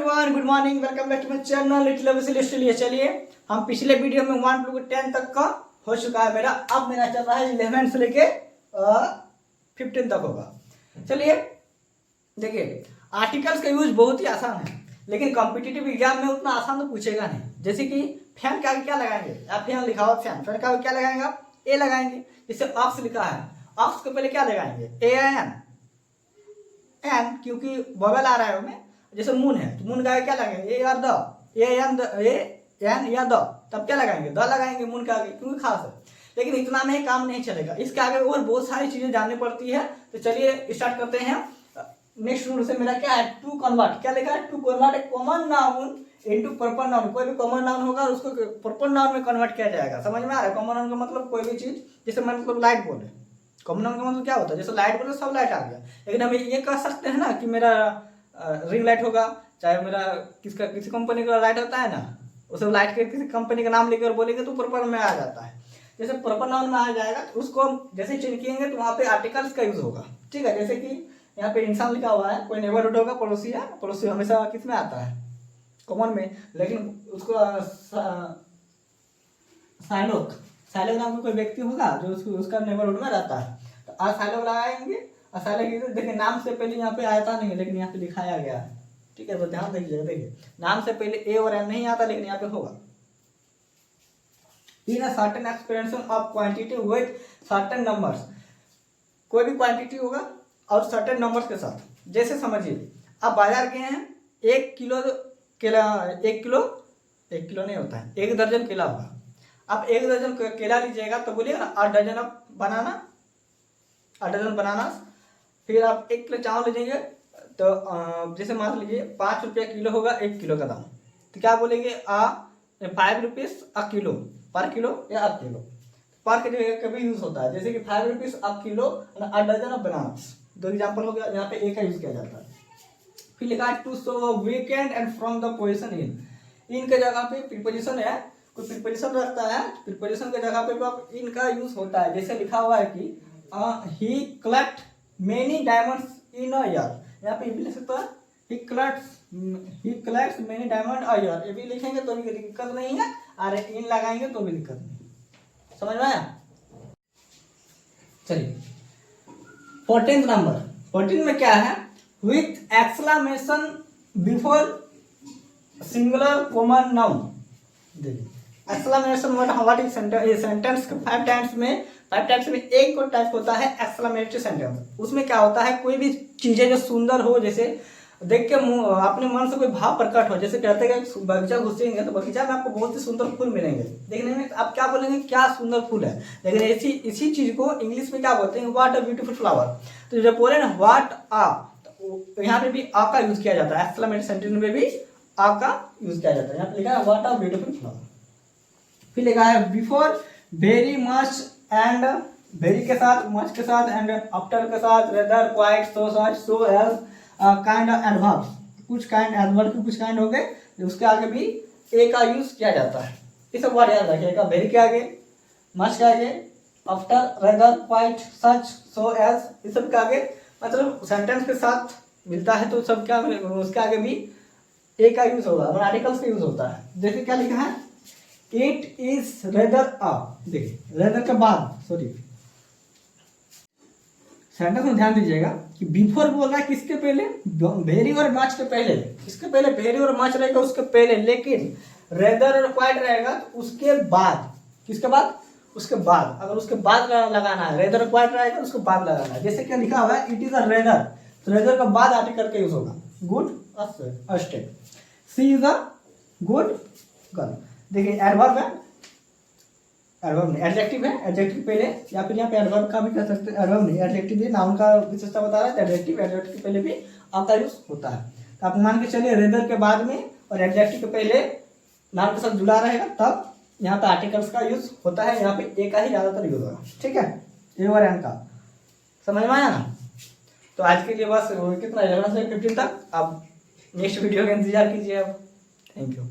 Everyone, good morning, welcome back to my channel little Australia. चलिए हम पिछले video में 1 to 10 तक का हो चुका है मेरा। अब मेरा चल रहा है 11 से लेके 15 तक होगा। चलिए देखिए, आर्टिकल्स का यूज बहुत ही आसान है, लेकिन कॉम्पिटिटिव एग्जाम में उतना आसान तो पूछेगा नहीं। जैसे कि फैन का क्या लगाएंगे, आप फैन लिखा हुआ फैन, फैन का क्या लगाएंगे आप? ए लगाएंगे। जैसे ऑक्स लिखा है, ऑक्स के पहले क्या लगाएंगे? ए एन एन, क्योंकि बबल आ रहा है उसमें। जैसे मून है तो मून का क्या लगाएंगे? ए या द, ए एन या द, तब क्या लगाएंगे? द लगाएंगे मून का आगे, क्योंकि खास है। लेकिन इतना में काम नहीं चलेगा, इसके आगे और बहुत सारी चीजें जाननी पड़ती है। तो चलिए स्टार्ट करते हैं। नेक्स्ट रूल से मेरा क्या है? टू कन्वर्ट, क्या लिखा है? To convert a common noun into proper noun. कोई भी कॉमन नाउन होगा उसको प्रॉपर नाउन में कन्वर्ट किया जाएगा। समझ में आ रहा है? कॉमन नाउन का मतलब कोई भी चीज, जैसे मतलब लाइट बोले, कॉमन नाउन का मतलब क्या होता है? जैसे लाइट बोले सब लाइट आ गया, लेकिन हम ये कह सकते हैं ना कि मेरा रिंग लाइट होगा, चाहे मेरा किसी कंपनी का लाइट होता है ना, उस लाइट के किसी कंपनी का नाम लेकर बोलेंगे तो प्रॉपर में आ जाता है। जैसे प्रॉपर नाउन में आ जाएगा तो उसको हम जैसे चिन्हेंगे तो वहाँ पे आर्टिकल्स का यूज होगा। ठीक है, जैसे कि यहाँ पे इंसान लिखा हुआ है, कोई नेबरहुड होगा, पड़ोसी है। पड़ोसी हमेशा किस में आता है? कॉमन में। लेकिन उसको साइलोक, साइलोक नाम का कोई व्यक्ति होगा जो उसका नेबरहुड में रहता है, तो आज साइलोक लगाएंगे। और साइलोक देखिए नाम से पहले यहाँ पे आता नहीं है, लेकिन यहाँ पे दिखाया गया है। ठीक है, तो ध्यान दीजिएगा। देखिए नाम से पहले ए और एन नहीं आता, लेकिन यहाँ पे होगा। In a certain expression of quantity with certain numbers, कोई भी क्वांटिटी होगा और सर्टेन नंबर्स के साथ। जैसे समझिए आप बाजार गए हैं, 1 किलो केला, 1 किलो नहीं होता है, 1 दर्जन केला होगा। आप 1 दर्जन केला लीजिएगा तो बोलिएगा ना 8 दर्जन ऑफ बनाना, 8 दर्जन बनाना। फिर आप 1 किलो चावल लीजिएगा तो जैसे मान लीजिए 5 रुपया किलो होगा 1 किलो का दाम, तो क्या बोलेंगे? 5 रुपीज अ किलो, पर किलो या अ किलो। पर के जगह कभी यूज होता है, जैसे कि 5 रुपीज अ किलो 8 दर्जन ऑफ बनाना। 2 एग्जाम्पल हो गया, यहाँ पे एक का यूज किया जाता है। फिर लिखा है to show weekend and from the position इन के जगह पे प्रीपोजिशन है, कोई प्रीपोजिशन रहता है, प्रीपोजिशन के जगह पे आप इनका यूज होता है। जैसे लिखा हुआ है कि he collect many diamonds in a year, यहाँ पे भी लिख सकता है he collects many diamond a year. ये भी लिखेंगे तो भी दिक्कत नहीं है, और इन लगाएंगे तो भी दिक्कत नहीं। समझ में आया? चलिए 14th नंबर, 14 में क्या है? With exclamation before singular common noun. देखिए exclamation what is sentence 5 times में, 5 टाइप्स में एक को टाइप होता है एक्सक्लेमेटरी सेंटेंस। उसमें क्या होता है? कोई भी चीजें जो सुंदर हो, जैसे देख के अपने मन से कोई भाव प्रकट हो। जैसे कहते हैं कि बगीचा घुसेंगे तो बगीचा में आपको बहुत ही सुंदर फूल मिलेंगे, देखने में आप क्या बोलेंगे? क्या सुंदर फूल है। लेकिन इसी चीज को इंग्लिश में क्या बोलते हैं? What a beautiful flower. तो जब बोले ना व्हाट आ, तो यहाँ पे भी आ का यूज किया जाता है। एक्सक्लेमेटरी सेंटेंस में भी आ का यूज किया जाता है। यहाँ पे लिखा है व्हाट अ ब्यूटीफुल फ्लावर। फिर लिखा है before very much and, very के साथ, मच के साथ, एंड आफ्टर के साथ, रेदर, क्वाइट, सो, सच, सो, एज, काइंड, एडवर्ब। कुछ काइंड एडवर्ब के कुछ काइंड हो गए, उसके आगे भी ए का यूज किया जाता है। ये सब वर्ड याद रखिएगा। वेरी के आगे, मच के आगे, आफ्टर, रेदर, क्वाइट, सच, सो, एज, ये सब के आगे मतलब सेंटेंस के साथ मिलता है तो सब क्या, उसके आगे भी ए का यूज होगा, आर्टिकल्स का यूज होता है। जैसे क्या लिखा है? इट इज रेदर अ, देखिए रेदर के बाद, सॉरी सेंटेंस में ध्यान दीजिएगा कि बिफोर बोल रहा है किसके पहले? वेरी और मच के पहले। किसके पहले? वेरी और मच रहेगा उसके पहले, लेकिन रेदर और क्वाइट रहेगा तो उसके बाद। किसके बाद? उसके बाद। अगर उसके बाद लगाना है, रेदर और क्वाइट रहेगा उसके बाद लगाना है। जैसे क्या लिखा हुआ है? इट इज अ रेदर, तो रेदर के बाद आर्टिकल का यूज होगा। Good step, she is a good girl. देखिए एडवर्ब है, एडवर्ब नहीं एडजेक्टिव है, एडजेक्टिव पहले, या फिर यहाँ पे एडवर्ब का भी कह सकते हैं। एडवर्ब नहीं एडजेक्टिव भी नाउन का विशेषता बता रहा है, एडजेक्टिव, एडजेक्टिव के पहले भी आपका यूज होता है। तो आप मान के चलिए रेदर के बाद में और एडजेक्टिव के पहले नाउन के साथ जुड़ा रहेगा, तब यहाँ पे आर्टिकल्स का यूज होता है। यहाँ पे ए का ही ज्यादातर यूज होगा। ठीक है, ए और एन का समझ में आया ना? तो आज के लिए बस कितना 11 से 15 तक। अब नेक्स्ट वीडियो का इंतजार कीजिए। अब थैंक यू।